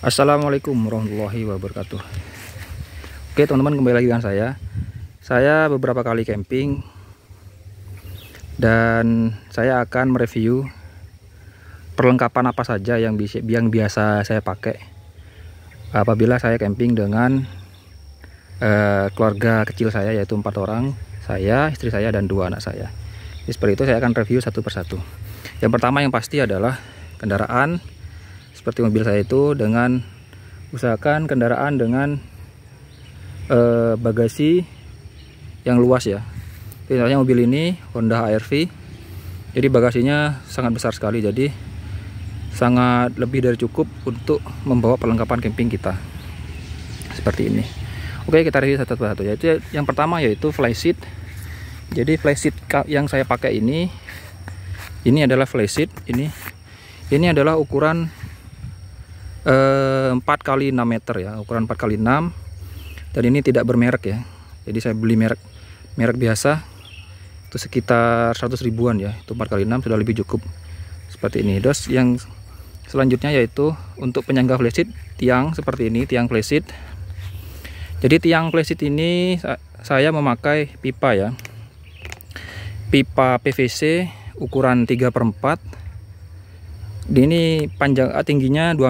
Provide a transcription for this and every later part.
Assalamualaikum warahmatullahi wabarakatuh. Oke teman-teman, kembali lagi dengan saya beberapa kali camping dan saya akan mereview perlengkapan apa saja yang biasa saya pakai apabila saya camping dengan keluarga kecil saya, yaitu 4 orang, saya, istri saya, dan 2 anak saya. Jadi, seperti itu saya akan review satu persatu. Yang pertama yang pasti adalah kendaraan. Seperti mobil saya itu, dengan usahakan kendaraan dengan bagasi yang luas ya. Misalnya mobil ini Honda HR-V, jadi bagasinya sangat besar sekali, jadi sangat lebih dari cukup untuk membawa perlengkapan camping kita seperti ini. Oke, kita review satu persatu. Yaitu yang pertama yaitu flysheet. Jadi flysheet yang saya pakai ini adalah flysheet ini adalah ukuran 4x6 meter ya, ukuran 4x6, dan ini tidak bermerek ya. Jadi saya beli merek biasa itu sekitar 100 ribuan ya. Itu 4x6 sudah lebih cukup seperti ini. Terus yang selanjutnya yaitu untuk penyangga flysheet, tiang seperti ini, tiang flysheet. Jadi tiang flysheet ini saya memakai pipa ya, pipa PVC ukuran 3/4. Ini tingginya 2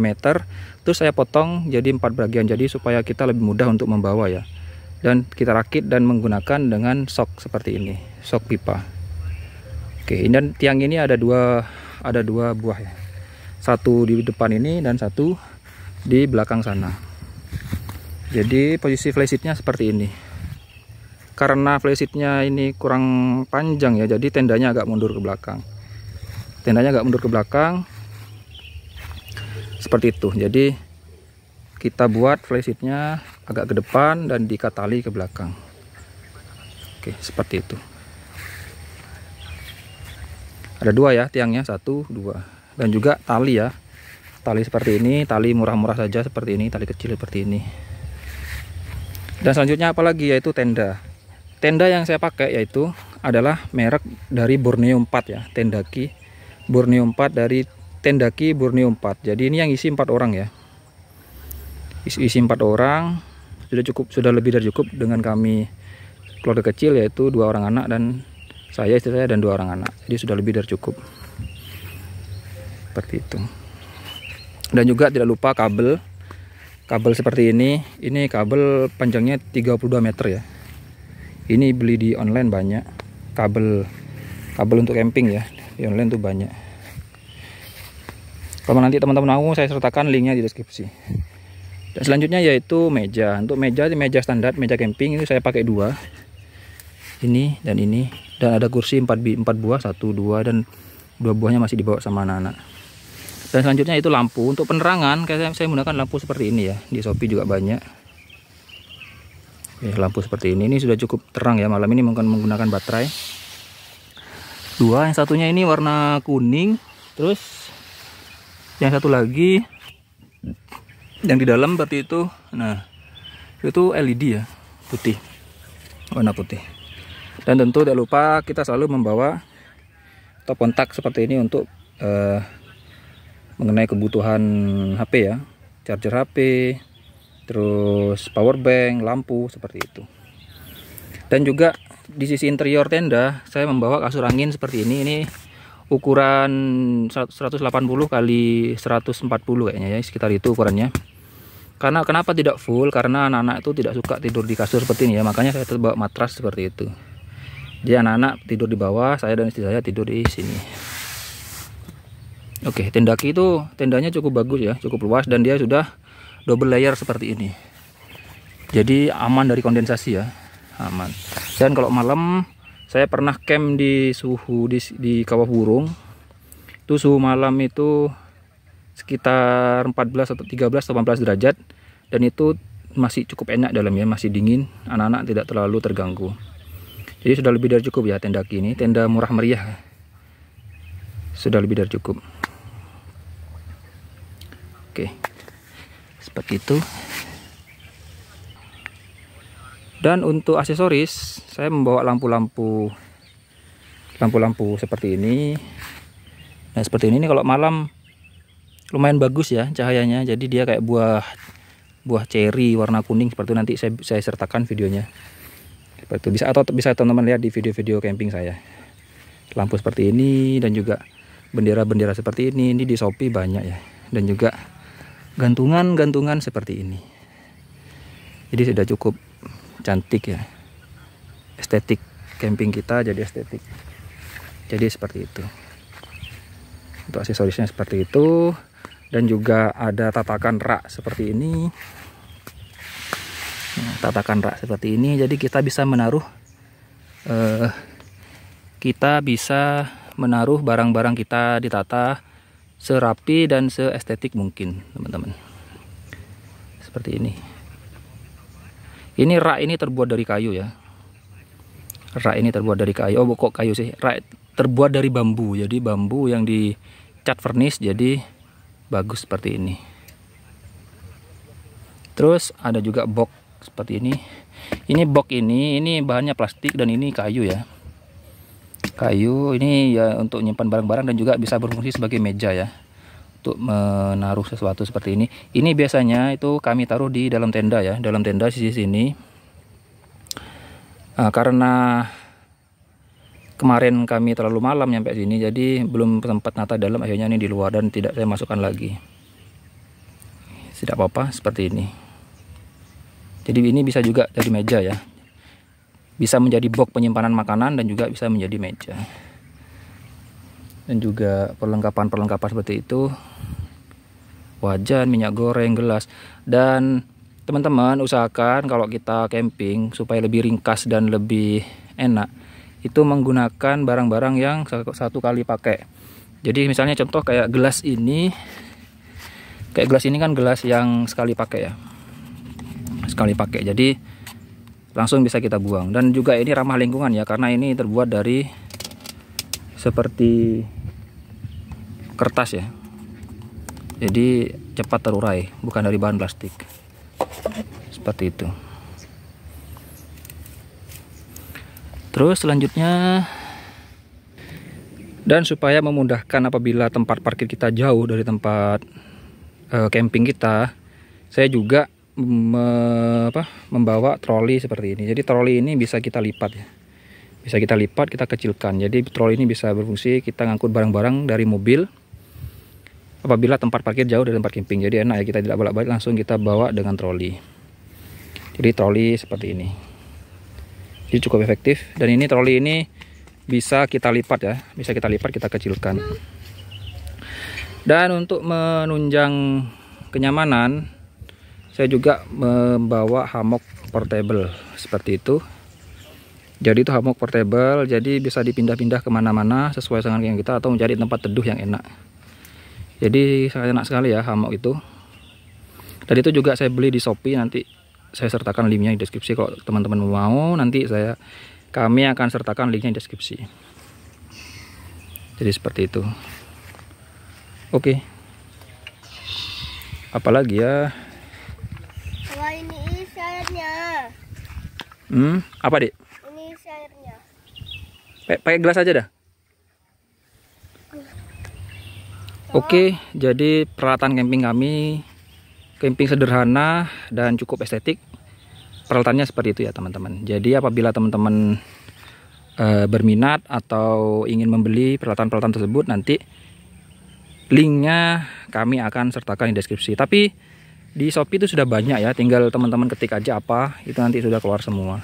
meter, terus saya potong jadi 4 bagian, jadi supaya kita lebih mudah untuk membawa ya. Dan kita rakit dan menggunakan dengan sok seperti ini, sok pipa. Oke, dan tiang ini ada dua buah ya, satu di depan ini dan satu di belakang sana. Jadi posisi flysheetnya seperti ini. Karena flysheetnya ini kurang panjang ya, jadi tendanya agak mundur ke belakang. Seperti itu. Jadi kita buat flysheetnya agak ke depan dan diikat tali ke belakang. Oke, seperti itu. Ada 2 ya tiangnya, 1, 2, dan juga tali ya, tali seperti ini, tali murah-murah saja seperti ini, tali kecil seperti ini. Dan selanjutnya apalagi, yaitu tenda yang saya pakai yaitu adalah merek dari Borneo 4 ya, Tendaki Borneo 4, dari Tendaki Borneo 4. Jadi ini yang isi 4 orang ya, isi 4 orang sudah lebih dari cukup dengan kami keluarga kecil, yaitu 2 orang anak dan saya, istri saya, dan 2 orang anak. Jadi sudah lebih dari cukup seperti itu. Dan juga tidak lupa kabel seperti ini kabel panjangnya 32 meter ya. Ini beli di online banyak, kabel untuk camping ya, di online tuh banyak. Kalau nanti teman-teman mau, saya sertakan linknya di deskripsi. Dan selanjutnya yaitu meja. Untuk meja standar, meja camping ini saya pakai 2, ini, dan ada kursi 4 buah, 1, 2, dan 2 buahnya masih dibawa sama anak-anak. Dan selanjutnya itu lampu. Untuk penerangan saya menggunakan lampu seperti ini ya, di Shopee juga banyak. Oke, lampu seperti ini sudah cukup terang ya. Malam ini menggunakan baterai 2, yang satunya ini warna kuning, terus yang satu lagi yang di dalam seperti itu. Nah, itu LED ya, putih, warna putih. Dan tentu tidak lupa kita selalu membawa top kontak seperti ini untuk mengenai kebutuhan HP ya, charger HP, terus power bank, lampu seperti itu. Dan juga di sisi interior tenda saya membawa kasur angin seperti ini. Ini ukuran 180 kali 140 kayaknya ya, sekitar itu ukurannya. Karena kenapa tidak full? Karena anak-anak itu tidak suka tidur di kasur seperti ini ya, makanya saya bawa matras seperti itu. Jadi anak-anak tidur di bawah, saya dan istri saya tidur di sini. Oke, Tendaki itu tendanya cukup bagus ya, cukup luas, dan dia sudah double layer seperti ini. Jadi aman dari kondensasi ya, aman. Dan kalau malam saya pernah camp di suhu di Kawah Burung. Itu suhu malam itu sekitar 14 atau 13 atau 18 derajat, dan itu masih cukup enak dalamnya, masih dingin, anak-anak tidak terlalu terganggu. Jadi sudah lebih dari cukup ya Tendaki ini, tenda murah meriah. Sudah lebih dari cukup. Oke. Seperti itu. Dan untuk aksesoris saya membawa lampu-lampu seperti ini. Nah, seperti ini kalau malam lumayan bagus ya cahayanya. Jadi dia kayak buah ceri warna kuning seperti itu. Nanti saya sertakan videonya seperti itu, bisa teman-teman lihat di video-video camping saya. Lampu seperti ini dan juga bendera-bendera seperti ini di Shopee banyak ya, dan juga gantungan-gantungan seperti ini. Jadi sudah cukup cantik ya, estetik camping kita jadi estetik. Jadi seperti itu untuk aksesorisnya, seperti itu. Dan juga ada tatakan rak seperti ini. Nah, tatakan rak seperti ini, jadi kita bisa menaruh barang-barang kita, ditata serapi dan seestetik mungkin teman-teman. Seperti ini. Ini rak ini terbuat dari kayu ya. Rak ini terbuat dari kayu. Oh kok kayu sih? Rak terbuat dari bambu. Jadi bambu yang dicat vernis jadi bagus seperti ini. Terus ada juga box seperti ini. Ini box ini bahannya plastik dan ini kayu ya. Kayu ini ya untuk menyimpan barang-barang dan juga bisa berfungsi sebagai meja ya, untuk menaruh sesuatu seperti ini. Ini biasanya itu kami taruh di dalam tenda ya, dalam tenda sisi sini. Karena kemarin kami terlalu malam nyampe sini, jadi belum sempat nata dalam, akhirnya ini di luar dan tidak saya masukkan lagi. Tidak apa-apa seperti ini. Jadi ini bisa juga jadi meja ya, bisa menjadi box penyimpanan makanan dan juga bisa menjadi meja. Dan juga perlengkapan seperti itu, wajan, minyak goreng, gelas. Dan teman-teman usahakan kalau kita camping supaya lebih ringkas dan lebih enak, itu menggunakan barang-barang yang satu kali pakai. Jadi misalnya contoh kayak gelas ini, kan gelas yang sekali pakai ya, sekali pakai, jadi langsung bisa kita buang. Dan juga ini ramah lingkungan ya, karena ini terbuat dari seperti kertas ya, jadi cepat terurai, bukan dari bahan plastik seperti itu. Terus selanjutnya, dan supaya memudahkan apabila tempat parkir kita jauh dari tempat camping kita, saya juga membawa troli seperti ini. Jadi troli ini bisa kita lipat ya, bisa kita lipat, kita kecilkan. Jadi troli ini bisa berfungsi kita ngangkut barang-barang dari mobil apabila tempat parkir jauh dari tempat camping. Jadi enak ya, kita tidak bolak-balik, langsung kita bawa dengan troli. Jadi troli seperti ini, jadi cukup efektif. Dan ini troli ini bisa kita lipat ya, bisa kita lipat, kita kecilkan. Dan untuk menunjang kenyamanan, saya juga membawa hammock portable seperti itu. Jadi itu hammock portable, jadi bisa dipindah-pindah kemana-mana sesuai dengan yang kita, atau mencari tempat teduh yang enak. Jadi sangat enak sekali ya hammock itu. Dan itu juga saya beli di Shopee, nanti saya sertakan linknya di deskripsi. Kalau teman-teman mau, nanti kami akan sertakan linknya di deskripsi. Jadi seperti itu. Oke. Apalagi ya? Wah, ini cairnya. Apa Dek? Ini cairnya. Pakai gelas aja dah. Oke, jadi peralatan camping kami, camping sederhana dan cukup estetik. Peralatannya seperti itu ya teman-teman. Jadi apabila teman-teman berminat atau ingin membeli peralatan-peralatan tersebut, nanti linknya kami akan sertakan di deskripsi. Tapi di Shopee itu sudah banyak ya, tinggal teman-teman ketik aja apa, itu nanti sudah keluar semua.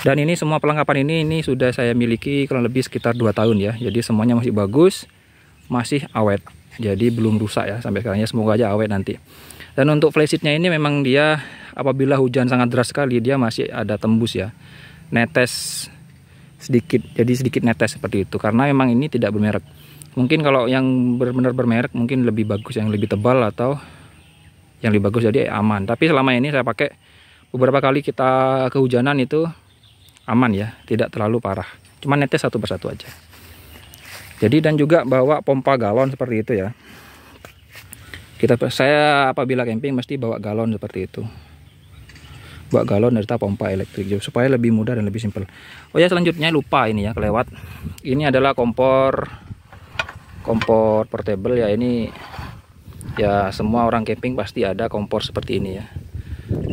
Dan ini semua perlengkapan ini sudah saya miliki kurang lebih sekitar 2 tahun ya. Jadi semuanya masih bagus, masih awet, jadi belum rusak ya sampai sekarang ya, semoga aja awet nanti. Dan untuk flysheetnya ini memang dia apabila hujan sangat deras sekali, dia masih ada tembus ya, netes sedikit, jadi sedikit netes seperti itu, karena memang ini tidak bermerek. Mungkin kalau yang benar-benar bermerek mungkin lebih bagus, yang lebih tebal atau yang lebih bagus, jadi aman. Tapi selama ini saya pakai, beberapa kali kita kehujanan itu aman ya, tidak terlalu parah, cuma netes satu persatu aja. Jadi dan juga bawa pompa galon seperti itu ya. Saya apabila camping mesti bawa galon seperti itu. Bawa galon serta pompa elektrik supaya lebih mudah dan lebih simpel. Oh ya, selanjutnya lupa ini ya, kelewat. Ini adalah kompor portable ya. Ini Ya semua orang camping pasti ada kompor seperti ini ya,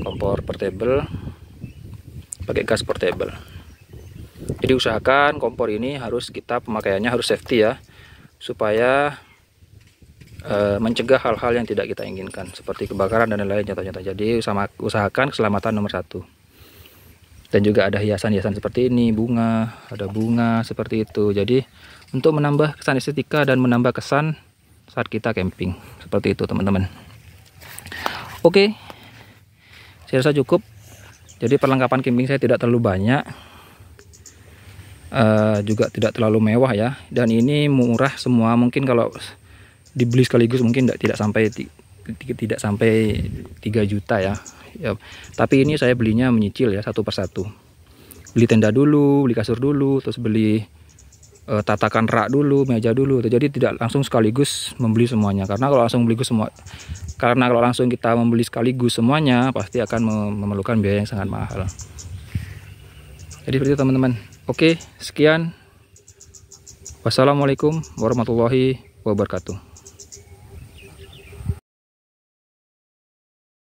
kompor portable pakai gas portable. Jadi usahakan kompor ini harus pemakaiannya harus safety ya, supaya mencegah hal-hal yang tidak kita inginkan seperti kebakaran dan lain-lain contohnya. Jadi usahakan keselamatan nomor 1. Dan juga ada hiasan-hiasan seperti ini, ada bunga seperti itu. Jadi untuk menambah kesan estetika dan menambah kesan saat kita camping seperti itu teman-teman. Oke, saya rasa cukup. Jadi perlengkapan camping saya tidak terlalu banyak, juga tidak terlalu mewah ya. Dan ini murah semua, mungkin kalau dibeli sekaligus mungkin tidak sampai 3 juta ya. Tapi ini saya belinya menyicil ya, satu persatu. Beli tenda dulu, beli kasur dulu, terus beli tatakan rak dulu, meja dulu. Jadi tidak langsung sekaligus membeli semuanya, karena kalau langsung kita membeli sekaligus semuanya pasti akan memerlukan biaya yang sangat mahal. Jadi seperti itu teman-teman. Oke, sekian. Wassalamualaikum warahmatullahi wabarakatuh.